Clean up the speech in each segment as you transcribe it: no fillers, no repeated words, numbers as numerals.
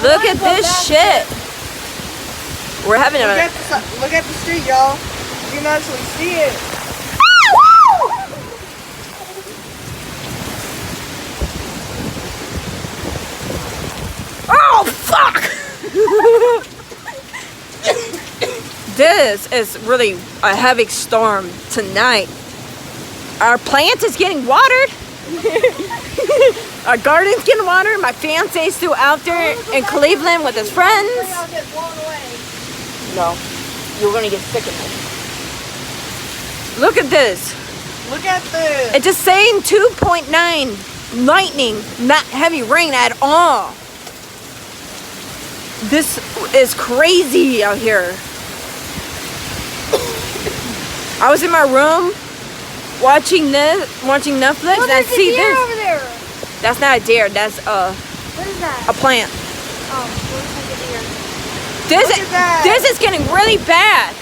Look at this shit. We're having a... Look at the street, y'all. You can actually see it. Oh, fuck! This is really a heavy storm tonight. Our plant is getting watered. Our garden's getting watered. My fiance's still out there in Cleveland with his friends. No, you're gonna get sick of it. Look at this. Look at this. It's just saying 2.9 lightning, not heavy rain at all. This is crazy out here. I was in my room watching Netflix and I see this. Over there. That's not a deer. That's What is that? a plant. Oh, looks like a deer. This is getting really bad.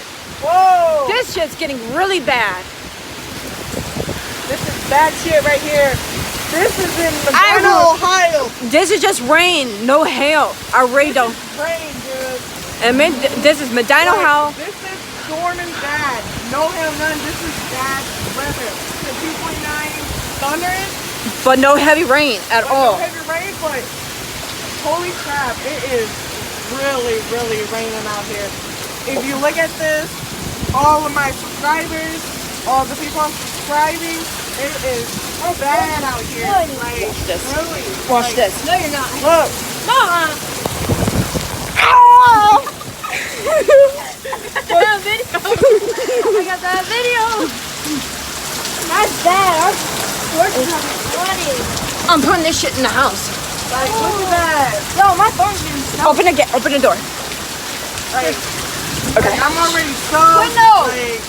Whoa. This shit's getting really bad. This is bad shit right here. This is in Medina, Ohio. This is just rain, no hail. I really don't. Rain, dude. And this is Medina, Ohio. This is storming bad. No hail, none. This is bad weather. The 2.9 thundering. But no heavy rain at all. No heavy rain, but holy crap, it is really, really raining out here. If you look at this, all of my subscribers, all the people I'm subscribing, it is bad out here. Like, Watch this. Really. Watch Like, this. No, you're not. Look. Mama! Oh! I got that video. That's bad. Our porch is flooded. I'm putting this shit in the house. Like, look at that. Yo, my phone's getting stuck. Open the door. Like, Okay. I'm already stuck. Window. Like,